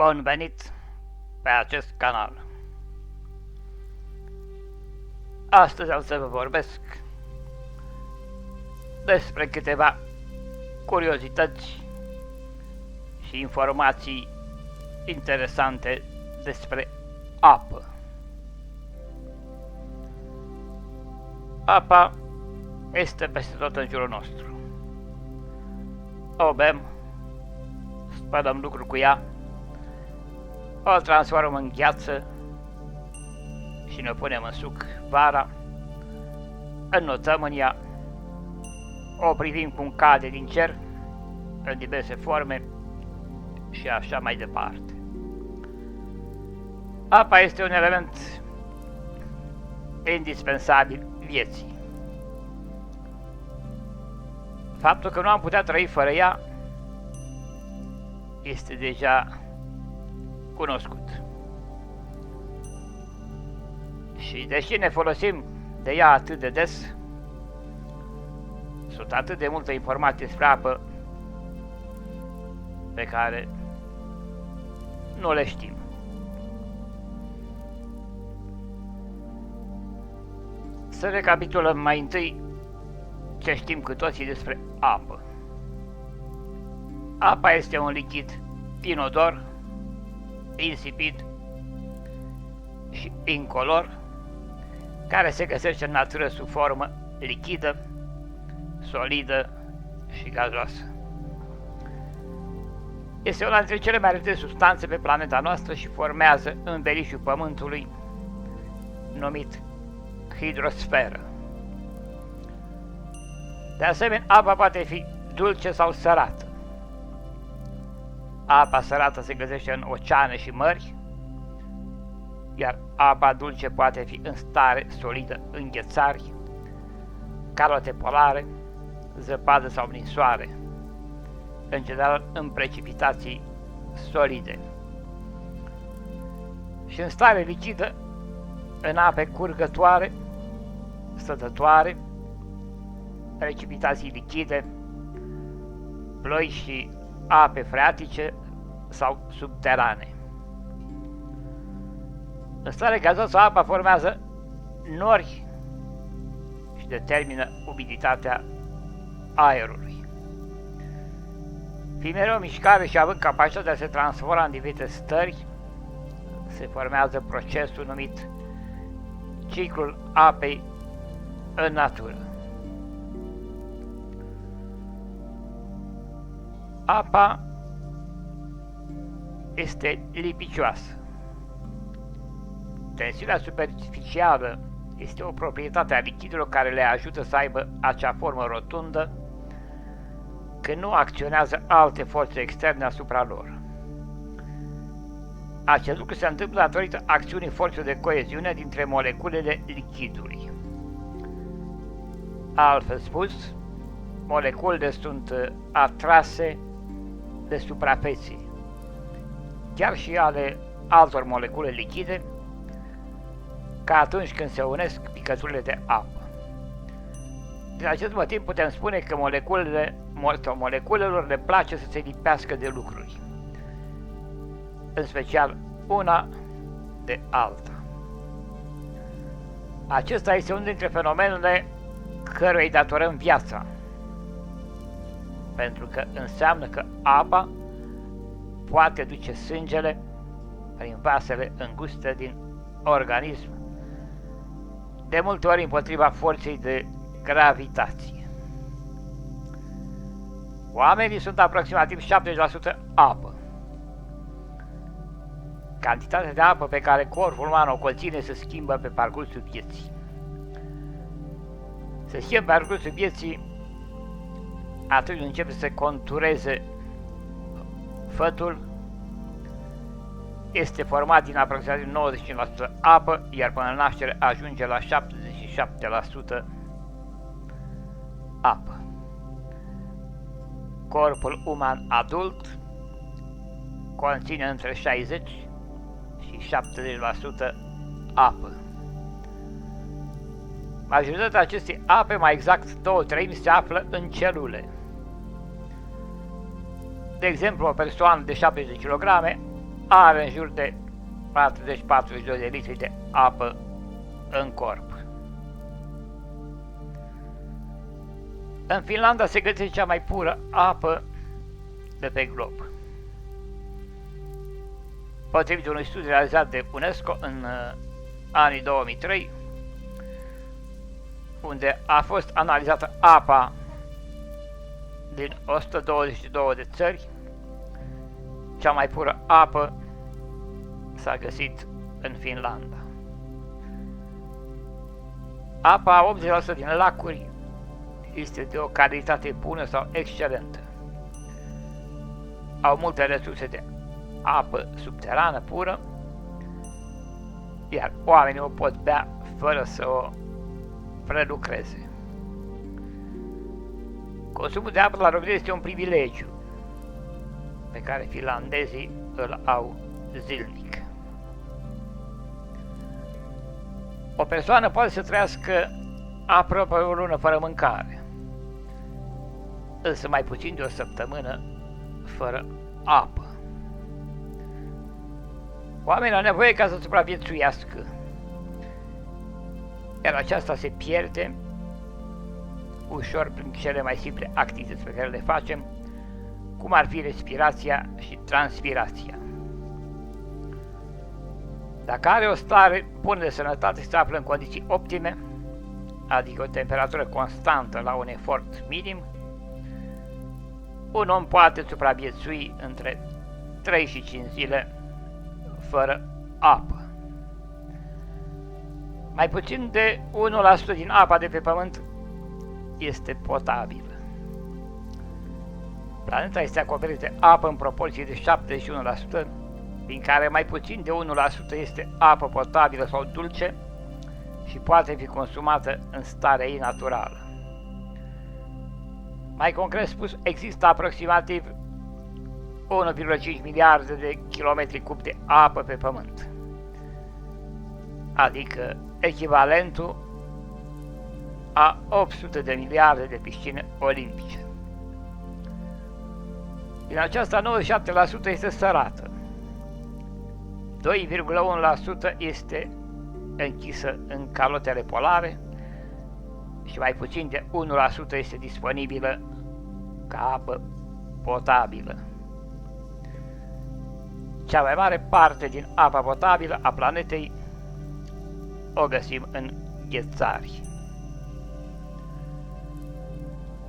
Bun venit pe acest canal. Astăzi am să vă vorbesc despre câteva curiozități și informații interesante despre apă. Apa este peste tot în jurul nostru. O bem, spălăm lucruri cu ea, o transformăm în gheață și ne punem în suc vara, înnotăm în ea, o privim cum cade din cer în diverse forme și așa mai departe. Apa este un element indispensabil vieții. Faptul că nu am putea trăi fără ea este deja cunoscut. Și deși ne folosim de ea atât de des, sunt atât de multe informații despre apă pe care nu le știm. Să recapitulăm mai întâi ce știm cu toții despre apă. Apa este un lichid inodor, insipid și incolor, care se găsește în natură sub formă lichidă, solidă și gazoasă. Este una dintre cele mai rare substanțe pe planeta noastră și formează învelișul Pământului, numit hidrosferă. De asemenea, apa poate fi dulce sau sărată. Apa sărată se găsește în oceane și mări, iar apa dulce poate fi în stare solidă în ghețari, calote polare, zăpadă sau prin soare, în general în precipitații solide. Și în stare lichidă, în ape curgătoare, stătătoare, precipitații lichide, ploi și ape freatice sau subterane. În stare gazoasă, apa formează nori și determină umiditatea aerului. Fiind mereu în mișcare și având capacitatea de a se transforma în diferite stări, se formează procesul numit ciclul apei în natură. Apa este lipicioasă. Tensiunea superficială este o proprietate a lichidelor care le ajută să aibă acea formă rotundă când nu acționează alte forțe externe asupra lor. Acest lucru se întâmplă datorită acțiunii forței de coeziune dintre moleculele lichidului. Altfel spus, moleculele sunt atrase de suprafețe, chiar și ale altor molecule lichide, ca atunci când se unesc picăturile de apă. Din acest motiv putem spune că moleculelor le place să se lipească de lucruri, în special una de alta. Acesta este unul dintre fenomenele căruia îi datorăm viața, pentru că înseamnă că apa poate duce sângele prin vasele înguste din organism, de multe ori împotriva forței de gravitație. Oamenii sunt aproximativ 70% apă. Cantitatea de apă pe care corpul uman o conține se schimbă pe parcursul vieții. Se schimbă pe parcursul vieții atunci când începe să se contureze fătul, este format din aproximativ 95% apă, iar până la naștere ajunge la 77% apă. Corpul uman adult conține între 60 și 70% apă. Majoritatea acestei ape, mai exact 2/3, se află în celule. De exemplu, o persoană de 70 kg are în jur de 40-42 de litri de apă în corp. În Finlanda se găsește cea mai pură apă de pe glob. Potrivit unui studiu realizat de UNESCO în anii 2003, unde a fost analizată apa din 122 de țări, cea mai pură apă s-a găsit în Finlanda. Apa 80% din lacuri este de o calitate bună sau excelentă. Au multe resurse de apă subterană pură, iar oamenii o pot bea fără să o prelucreze. Consumul de apă la robinet este un privilegiu pe care finlandezii îl au zilnic. O persoană poate să trăiască aproape o lună fără mâncare, însă mai puțin de o săptămână fără apă. Oamenii au nevoie ca să supraviețuiască, iar aceasta se pierde ușor prin cele mai simple activități pe care le facem, cum ar fi respirația și transpirația. Dacă are o stare bună de sănătate, se află în condiții optime, adică o temperatură constantă la un efort minim, un om poate supraviețui între 3 și 5 zile fără apă. Mai puțin de 1% din apa de pe pământ este potabilă. Planeta este acoperită de apă în proporție de 71%, din care mai puțin de 1% este apă potabilă sau dulce și poate fi consumată în stare ei naturală. Mai concret spus, există aproximativ 1,5 miliarde de kilometri cub de apă pe pământ, adică echivalentul a 800 de miliarde de piscine olimpice. Din aceasta, 97% este sărată, 2,1% este închisă în calotele polare și mai puțin de 1% este disponibilă ca apă potabilă. Cea mai mare parte din apa potabilă a planetei o găsim în ghețari.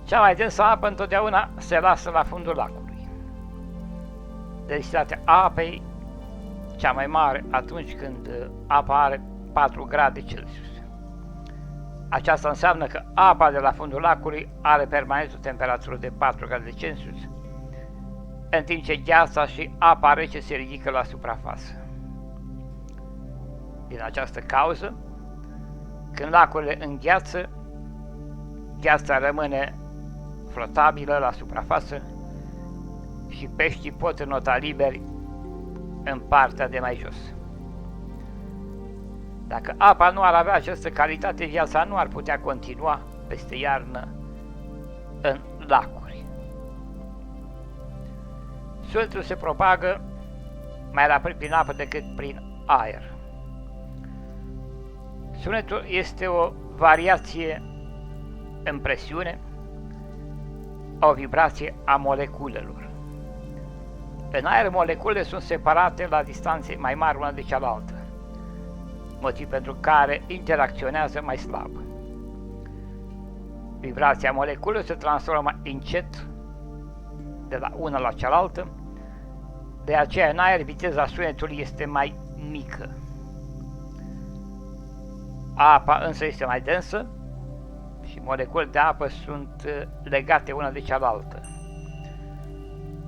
Cea mai densă apă întotdeauna se lasă la fundul lacului. Densitatea apei cea mai mare atunci când apa are 4 grade Celsius. Aceasta înseamnă că apa de la fundul lacului are permanent o temperatură de 4 grade Celsius, în timp ce gheața și apa rece se ridică la suprafață. Din această cauză, când lacurile îngheață, gheața rămâne flotabilă la suprafață și peștii pot înota liberi în partea de mai jos. Dacă apa nu ar avea această calitate, viața nu ar putea continua peste iarnă în lacuri. Sunetul se propagă mai rapid prin apă decât prin aer. Sunetul este o variație în presiune, o vibrație a moleculelor. În aer, moleculele sunt separate la distanțe mai mari una de cealaltă, motiv pentru care interacționează mai slab. Vibrația moleculelor se transformă încet de la una la cealaltă, de aceea în aer viteza sunetului este mai mică. Apa însă este mai densă și moleculele de apă sunt legate una de cealaltă.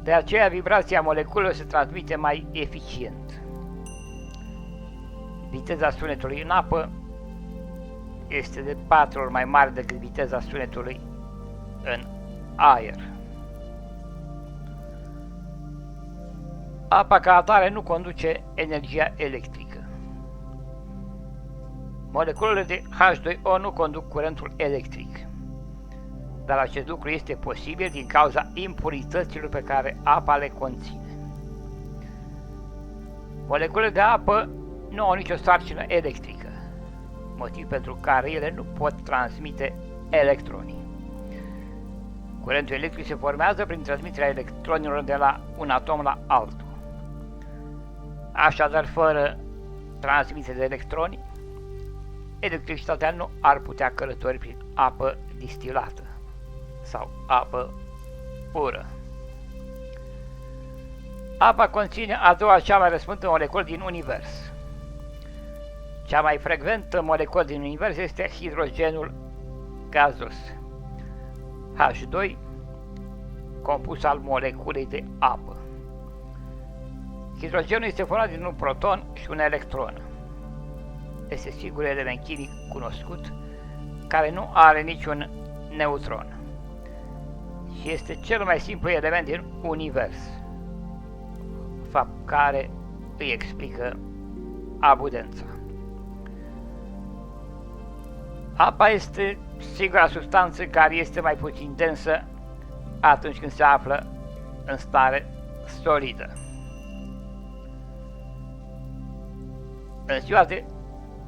De aceea vibrația moleculelor se transmite mai eficient. Viteza sunetului în apă este de 4 ori mai mare decât viteza sunetului în aer. Apa ca atare nu conduce energia electrică. Moleculele de H2O nu conduc curentul electric, dar acest lucru este posibil din cauza impurităților pe care apa le conține. Moleculele de apă nu au nicio sarcină electrică, motiv pentru care ele nu pot transmite electronii. Curentul electric se formează prin transmiterea electronilor de la un atom la altul. Așadar, fără transmitere de electroni, electricitatea nu ar putea călători prin apă distilată sau apă pură. Apa conține a doua cea mai răspândită moleculă din univers. Cea mai frecventă moleculă din univers este hidrogenul gazos, H2, compus al moleculei de apă. Hidrogenul este format din un proton și un electron. Este singurul element chimic cunoscut care nu are niciun neutron și este cel mai simplu element din univers, fapt care îi explică abundența. Apa este singura substanță care este mai puțin densă atunci când se află în stare solidă. În ziua de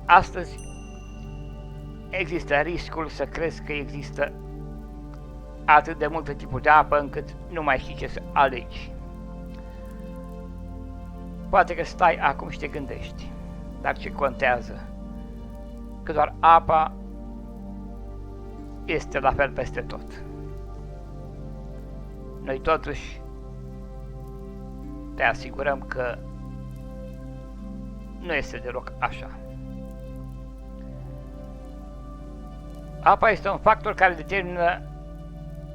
astăzi există riscul să crezi că există atât de multe tipuri de apă încât nu mai știi ce să alegi. Poate că stai acum și te gândești, dar ce contează? Că doar apa este la fel peste tot. Noi totuși te asigurăm că nu este deloc așa. Apa este un factor care determină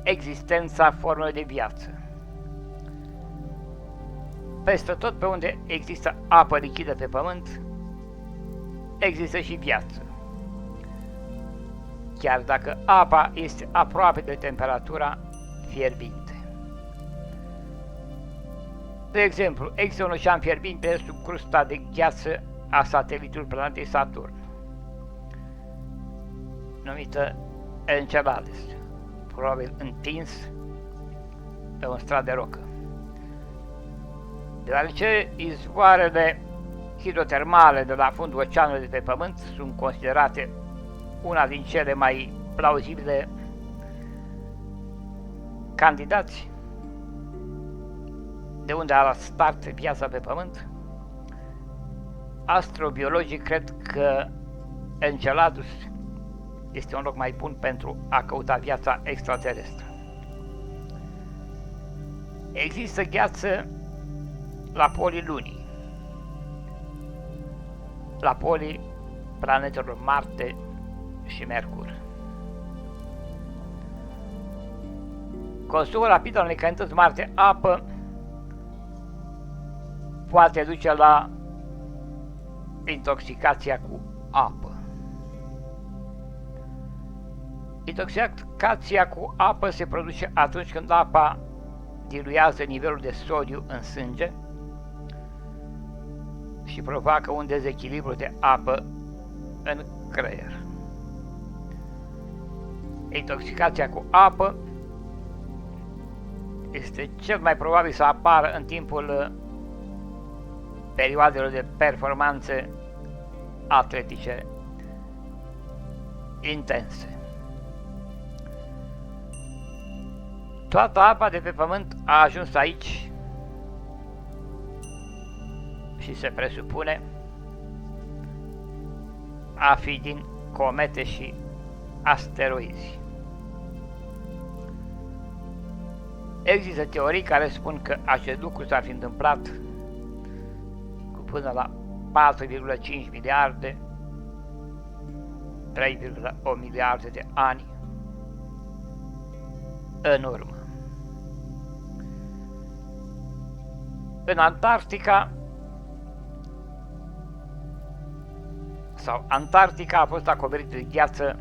existența formelor de viață. Peste tot pe unde există apă lichidă pe pământ, există și viață. Chiar dacă apa este aproape de temperatura fierbinte. De exemplu, există un ocean fierbinte sub crusta de gheață a satelitului planetei Saturn, numită Enceladus, probabil întins pe un strat de rocă. Deoarece izvoarele hidrotermale de la fundul oceanului de pe pământ sunt considerate una din cele mai plauzibile candidați de unde a start viața pe pământ, astrobiologii cred că Enceladus este un loc mai bun pentru a căuta viața extraterestră. Există gheață la polii Lunii, la polii planetelor Marte și Mercur. Consumul rapid al unei cantități mari de apă poate duce la intoxicația cu apă. Intoxicația cu apă se produce atunci când apa diluează nivelul de sodiu în sânge și provoacă un dezechilibru de apă în creier. Intoxicația cu apă este cel mai probabil să apară în timpul perioadelor de performanțe atletice intense. Toată apa de pe pământ a ajuns aici și se presupune a fi din comete și asteroizi. Există teorii care spun că acest lucru s-ar fi întâmplat cu până la 4,5 miliarde, 3,8 miliarde de ani în urmă. În Antarctica a fost acoperită de gheață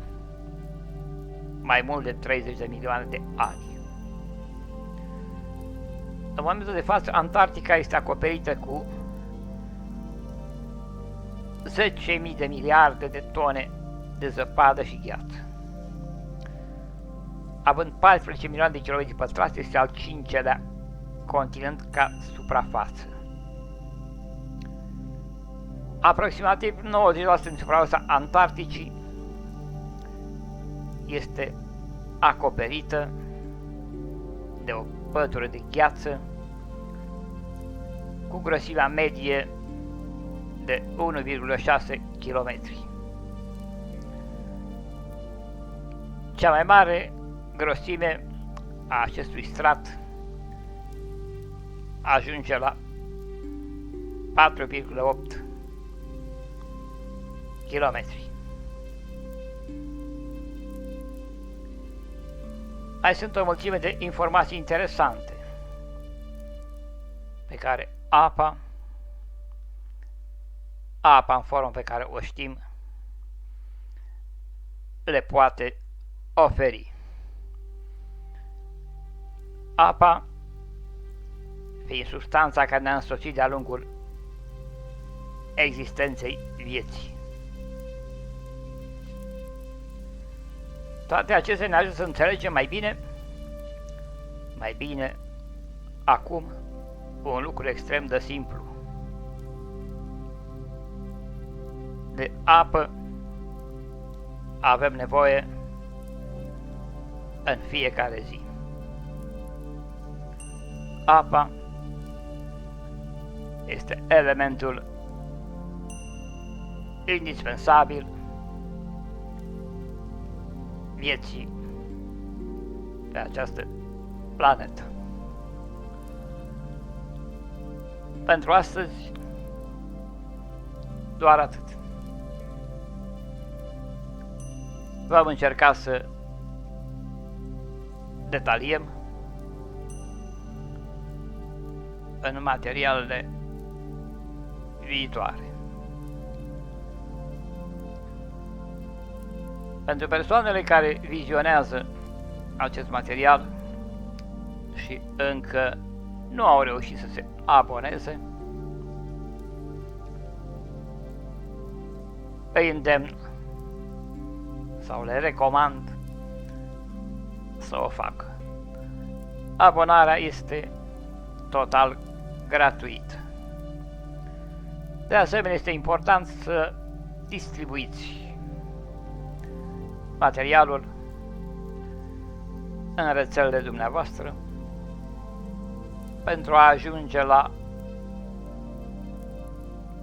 mai mult de 30 de milioane de ani. În momentul de față, Antarctica este acoperită cu 10.000 de miliarde de tone de zăpadă și gheață. Având 14 milioane de kilometri pătrați, este al 5-lea continent ca suprafață. Aproximativ 90% din suprafața Antarcticii este acoperită de o pătură de gheață cu grosimea medie de 1,6 km. Cea mai mare grosime a acestui strat ajunge la 4,8 km. Mai sunt o mulțime de informații interesante pe care apa în formă pe care o știm le poate oferi. Apa fiind substanța care ne-a însoțit de-a lungul existenței vieții. Toate acestea ne ajută să înțelegem mai bine acum un lucru extrem de simplu. De apă avem nevoie în fiecare zi. Apa este elementul indispensabil vieții pe această planetă. Pentru astăzi, doar atât. Vom încerca să detaliem în materialele viitoare. Pentru persoanele care vizionează acest material și încă nu au reușit să se aboneze, îi îndemn sau le recomand să o facă. Abonarea este total gratuită. De asemenea, este important să distribuiți materialul în rețelele dumneavoastră pentru a ajunge la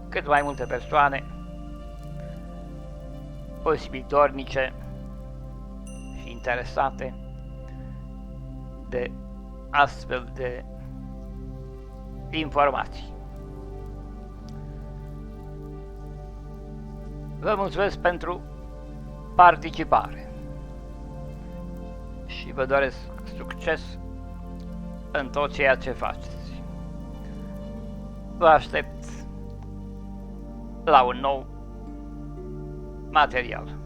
cât mai multe persoane posibil dornice și interesate de astfel de informații. Vă mulțumesc pentru participare și vă doresc succes în tot ceea ce faceți. Vă aștept la un nou material.